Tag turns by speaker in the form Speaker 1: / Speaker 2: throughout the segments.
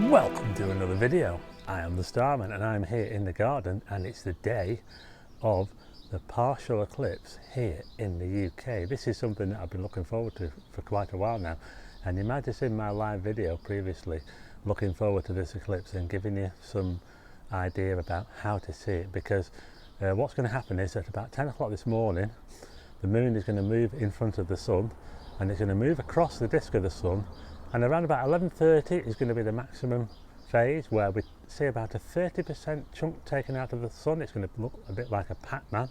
Speaker 1: Welcome to another video. I am the Starman and I'm here in the garden, and it's the day of the partial eclipse here in the UK. This is something that I've been looking forward to for quite a while now, and you might have seen my live video previously looking forward to this eclipse and giving you some idea about how to see it, because what's going to happen is at about 10 o'clock this morning the moon is going to move in front of the sun, and it's going to move across the disk of the sun, and around about 11:30 is going to be the maximum phase where we see about a 30% chunk taken out of the sun. It's going to look a bit like a Pac-Man,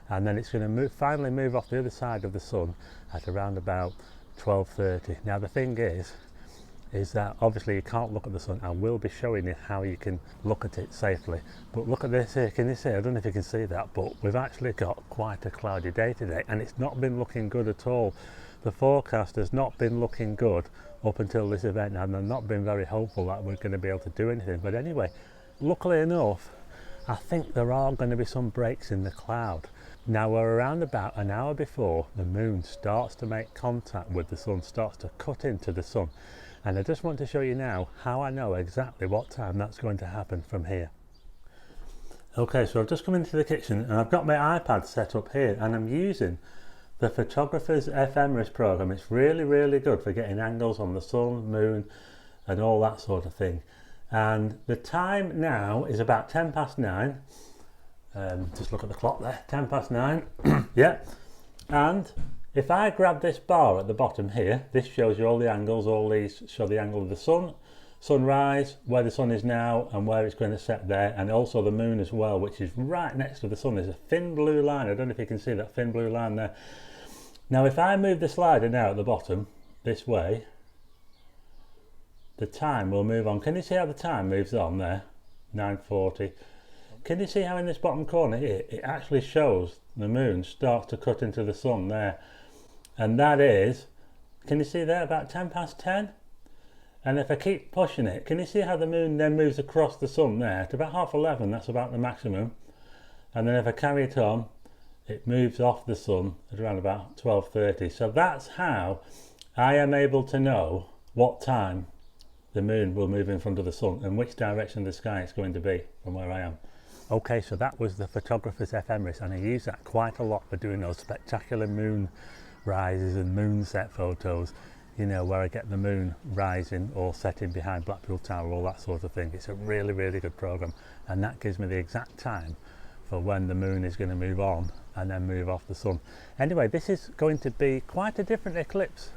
Speaker 1: and then it's going to finally move off the other side of the sun at around about 12:30. Now the thing is that obviously you can't look at the sun. I will be showing you how you can look at it safely, but look at this here. Can you see? I don't know if you can see that, but we've actually got quite a cloudy day today, and it's not been looking good at all. The forecast has not been looking good up until this event, and I've not been very hopeful that we're going to be able to do anything. But anyway, luckily enough, I think there are going to be some breaks in the cloud. Now we're around about an hour before the moon starts to make contact with the sun, starts to cut into the sun, and I just want to show you now how I know exactly what time that's going to happen from here. Okay, so I've just come into the kitchen and I've got my iPad set up here, and I'm using the photographer's ephemeris program. It's really good for getting angles on the sun, moon and all that sort of thing. And the time now is about 10 past 9. Just look at the clock there, 10 past 9. Yeah, and if I grab this bar at the bottom here, this shows you all the angles. All these show the angle of the sun, sunrise, where the sun is now and where it's going to set there, and also the moon as well, which is right next to the sun. There's a thin blue line. I don't know if you can see that thin blue line there. Now if I move the slider now at the bottom this way, the time will move on. Can you see how the time moves on there? 9:40. Can you see how in this bottom corner here it actually shows the moon starts to cut into the sun there? And that is, can you see there, about 10 past 10? And if I keep pushing it, can you see how the moon then moves across the sun there to about 11:30? That's about the maximum. And then if I carry it on, it moves off the sun at around about 12:30. So that's how I am able to know what time the moon will move in front of the sun and which direction of the sky it's going to be from where I am. Okay, so that was the photographer's ephemeris, and I use that quite a lot for doing those spectacular moon rises and moonset photos, you know, where I get the moon rising or setting behind Blackpool Tower, all that sort of thing. It's a really good program, and that gives me the exact time for when the moon is going to move on and then move off the sun. Anyway, this is going to be quite a different eclipse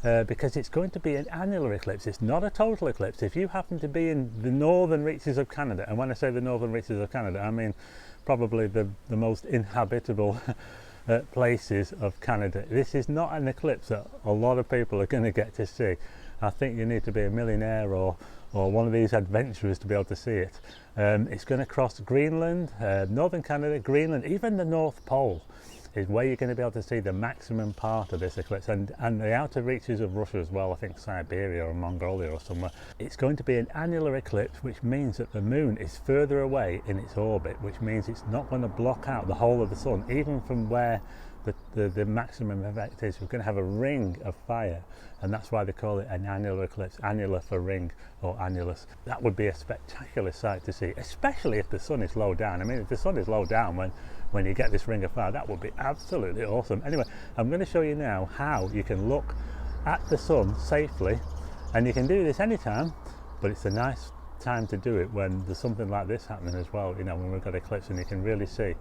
Speaker 1: because it's going to be an annular eclipse. It's not a total eclipse. If you happen to be in the northern reaches of Canada, and when I say the northern reaches of Canada, I mean probably the most inhabitable places of Canada, this is not an eclipse that a lot of people are going to get to see. I think you need to be a millionaire or one of these adventurers to be able to see it. It's going to cross Greenland, northern Canada, Greenland, even the North Pole is where you're going to be able to see the maximum part of this eclipse, and the outer reaches of Russia as well. I think Siberia or Mongolia or somewhere. It's going to be an annular eclipse, which means that the moon is further away in its orbit, which means it's not going to block out the whole of the sun, even from where the maximum effect is. We're going to have a ring of fire, and that's why they call it an annular eclipse, annular for ring or annulus. That would be a spectacular sight to see, especially if the sun is low down. I mean, if the sun is low down when you get this ring of fire, that would be absolutely awesome. Anyway, I'm going to show you now how you can look at the sun safely, and you can do this anytime, but it's a nice time to do it when there's something like this happening as well, you know, when we've got eclipse and you can really see.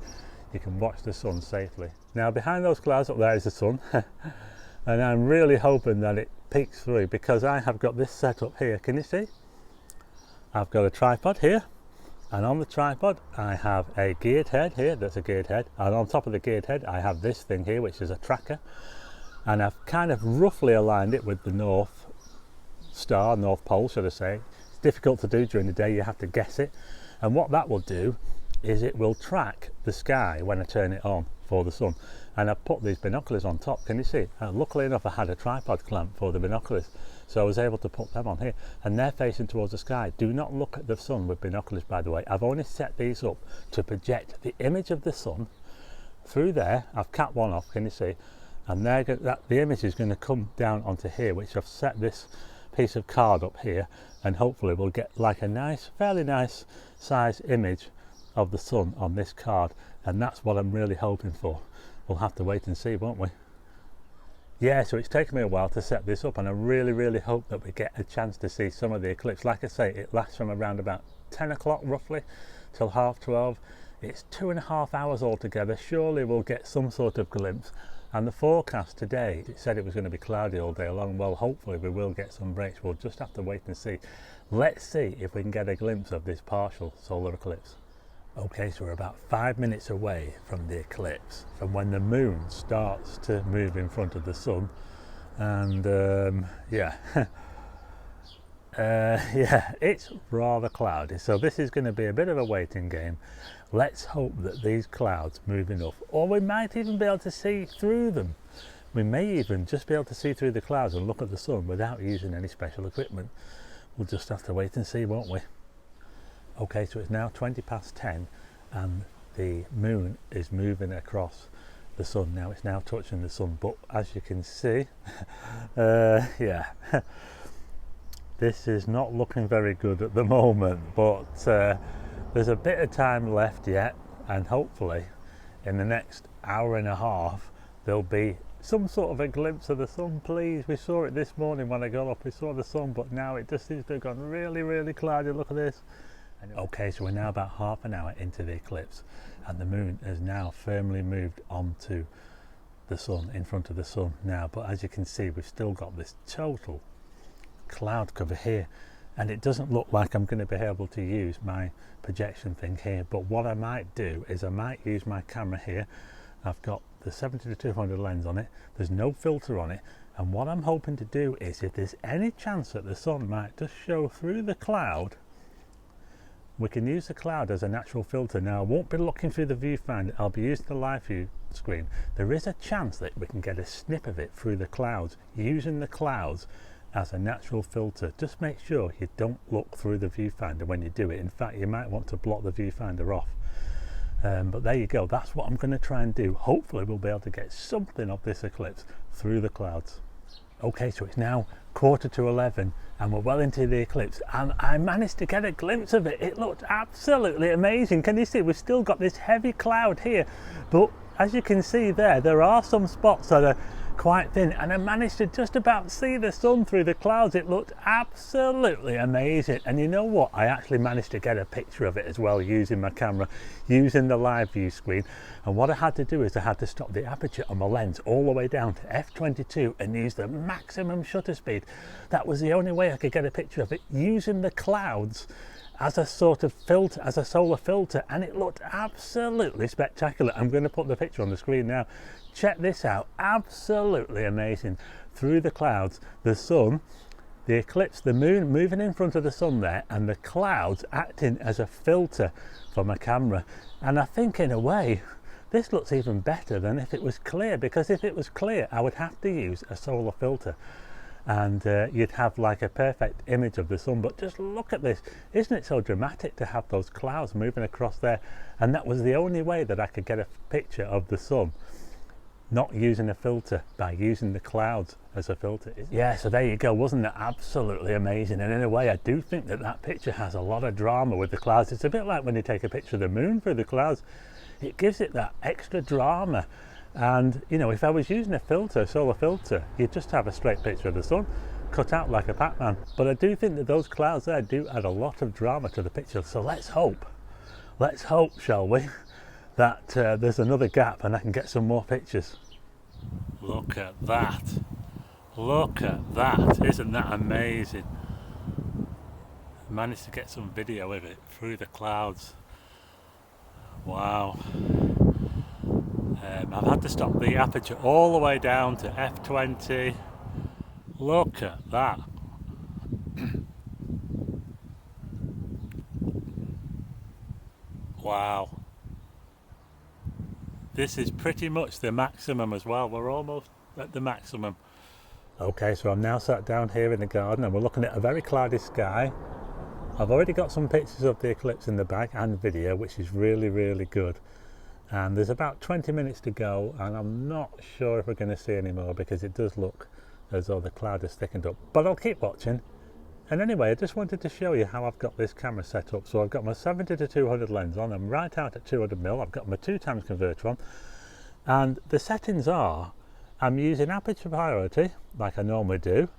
Speaker 1: You can watch the sun safely. Now behind those clouds up there is the sun and I'm really hoping that it peeks through, because I have got this set up here. Can you see? I've got a tripod here, and on the tripod I have a geared head here. That's a geared head, and on top of the geared head I have this thing here, which is a tracker, and I've kind of roughly aligned it with the North Star, North Pole should I say. It's difficult to do during the day, you have to guess it, and what that will do is it will track the sky when I turn it on for the sun. And I've put these binoculars on top. Can you see? Luckily enough, I had a tripod clamp for the binoculars, so I was able to put them on here, and they're facing towards the sky. Do not look at the sun with binoculars, by the way. I've only set these up to project the image of the sun through there. I've capped one off, can you see? And the image is going to come down onto here, which I've set this piece of card up here, and hopefully we'll get like a nice, fairly nice size image of the sun on this card, and that's what I'm really hoping for. We'll have to wait and see, won't we? Yeah, so it's taken me a while to set this up, and I really hope that we get a chance to see some of the eclipse. Like I say, it lasts from around about 10 o'clock roughly till 12:30. It's 2.5 hours altogether. Surely we'll get some sort of glimpse. And the forecast today, it said it was going to be cloudy all day long. Well, hopefully we will get some breaks. We'll just have to wait and see. Let's see if we can get a glimpse of this partial solar eclipse. Okay, so we're about 5 minutes away from the eclipse, from when the moon starts to move in front of the sun. And yeah, yeah, it's rather cloudy. So this is going to be a bit of a waiting game. Let's hope that these clouds move enough, or we might even be able to see through them. We may even just be able to see through the clouds and look at the sun without using any special equipment. We'll just have to wait and see, won't we? Okay, so it's now 10:20 and the moon is moving across the sun. Now it's now touching the sun, but as you can see, yeah, this is not looking very good at the moment, but there's a bit of time left yet, and hopefully in the next hour and a half there'll be some sort of a glimpse of the sun. Please, we saw it this morning when I got up, we saw the sun, but now it just seems to have gone really cloudy. Look at this. Okay, so we're now about half an hour into the eclipse, and the moon has now firmly moved onto the sun, in front of the sun now. But as you can see, we've still got this total cloud cover here, and it doesn't look like I'm going to be able to use my projection thing here. But what I might do is I might use my camera here. I've got the 70-200 lens on it, there's no filter on it, and what I'm hoping to do is, if there's any chance that the sun might just show through the cloud, we can use the cloud as a natural filter. Now I won't be looking through the viewfinder, I'll be using the live view screen. There is a chance that we can get a snip of it through the clouds, using the clouds as a natural filter. Just make sure you don't look through the viewfinder when you do it. In fact, you might want to block the viewfinder off. But there you go, that's what I'm going to try and do. Hopefully we'll be able to get something of this eclipse through the clouds. Okay, so it's now 11:15 and we're well into the eclipse, and I managed to get a glimpse of it. It looked absolutely amazing. Can you see? We've still got this heavy cloud here, but as you can see there are some spots that are quite thin, and I managed to just about see the sun through the clouds. It looked absolutely amazing. And you know what, I actually managed to get a picture of it as well using my camera, using the live view screen. And what I had to do is I had to stop the aperture on my lens all the way down to f/22 and use the maximum shutter speed. That was the only way I could get a picture of it, using the clouds as a sort of filter, as a solar filter, and it looked absolutely spectacular. I'm going to put the picture on the screen now. Check this out, absolutely amazing. Through the clouds, the sun, the eclipse, the moon moving in front of the sun there, and the clouds acting as a filter for my camera. And I think in a way this looks even better than if it was clear, because if it was clear I would have to use a solar filter, and you'd have like a perfect image of the sun. But just look at this, isn't it so dramatic to have those clouds moving across there? And that was the only way that I could get a picture of the sun, not using a filter, by using the clouds as a filter. Yeah, so there you go, wasn't that absolutely amazing? And in a way I do think that that picture has a lot of drama with the clouds. It's a bit like when you take a picture of the moon through the clouds, it gives it that extra drama. And you know, if I was using a filter, a solar filter, you'd just have a straight picture of the sun cut out like a Pac-Man. But I do think that those clouds there do add a lot of drama to the picture. So let's hope, shall we, that there's another gap and I can get some more pictures. Look at that, isn't that amazing? I managed to get some video of it through the clouds. Wow. I've had to stop the aperture all the way down to f/20. Look at that. Wow. This is pretty much the maximum as well. We're almost at the maximum. Okay, so I'm now sat down here in the garden and we're looking at a very cloudy sky. I've already got some pictures of the eclipse in the bag and video, which is really good. And there's about 20 minutes to go, and I'm not sure if we're going to see any more because it does look as though the cloud is thickened up, but I'll keep watching. And anyway, I just wanted to show you how I've got this camera set up. So I've got my 70 to 200 lens on, I'm right out at 200mm, I've got my 2x converter on, and the settings are, I'm using aperture priority like I normally do,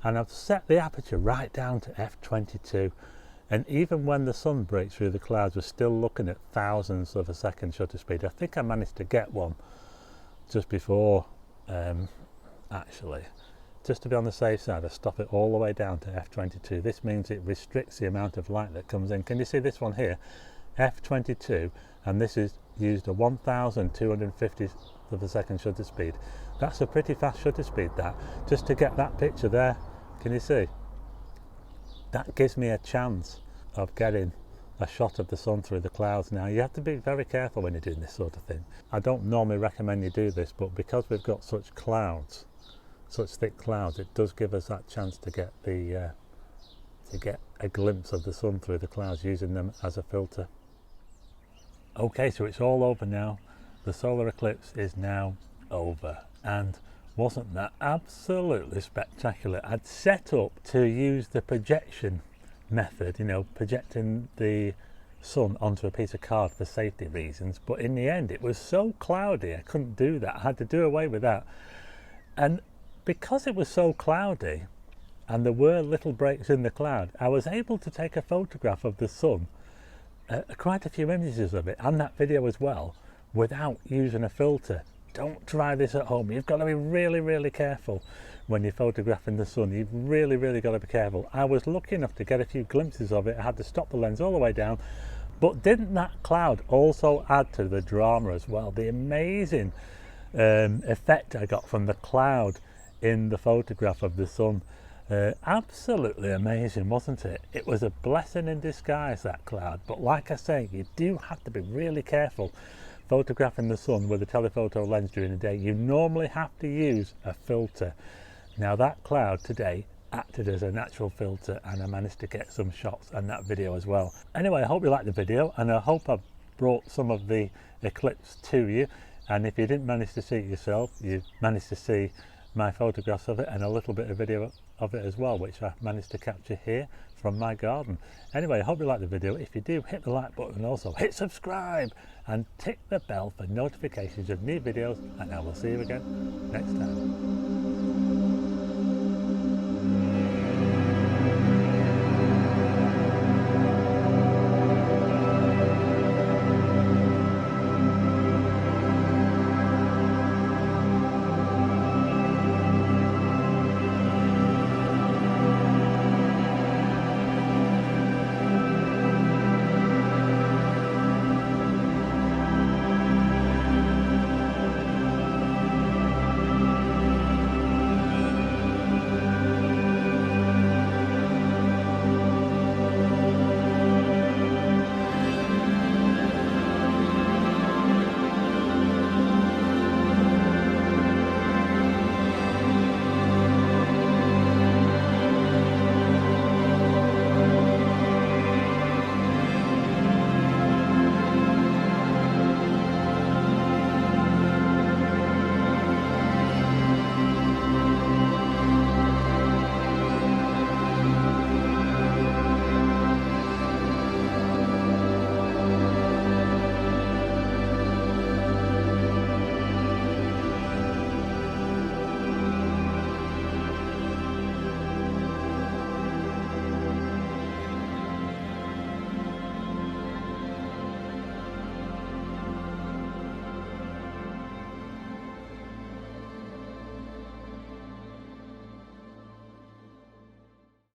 Speaker 1: and I've set the aperture right down to f22, and even when the sun breaks through the clouds we're still looking at thousandths of a second shutter speed. I think I managed to get one just before actually, just to be on the safe side, I stop it all the way down to f22. This means it restricts the amount of light that comes in. Can you see this one here, f22, and this is used a 1250th of a second shutter speed. That's a pretty fast shutter speed, that, just to get that picture there. Can you see? That gives me a chance of getting a shot of the sun through the clouds. Now you have to be very careful when you're doing this sort of thing. I don't normally recommend you do this, but because we've got such clouds, such thick clouds, it does give us that chance to get the a glimpse of the sun through the clouds using them as a filter. Okay, so it's all over now. The solar eclipse is now over, and wasn't that absolutely spectacular? I'd set up to use the projection method, you know, projecting the sun onto a piece of card for safety reasons, but in the end it was so cloudy I couldn't do that. I had to do away with that. And because it was so cloudy and there were little breaks in the cloud, I was able to take a photograph of the sun, quite a few images of it, and that video as well, without using a filter. Don't try this at home. You've got to be really careful when you're photographing the sun. You've really got to be careful. I was lucky enough to get a few glimpses of it. I had to stop the lens all the way down. But didn't that cloud also add to the drama as well? The amazing effect I got from the cloud in the photograph of the sun. Absolutely amazing, wasn't it? It was a blessing in disguise, that cloud. But like I say, you do have to be really careful photographing the sun with a telephoto lens during the day. You normally have to use a filter. Now that cloud today acted as a natural filter, and I managed to get some shots and that video as well. Anyway, I hope you liked the video, and I hope I've brought some of the eclipse to you. And if you didn't manage to see it yourself, you managed to see my photographs of it and a little bit of video of it as well, which I managed to capture here from my garden. Anyway, I hope you liked the video. If you do, hit the like button and also hit subscribe and tick the bell for notifications of new videos, and I will see you again next time.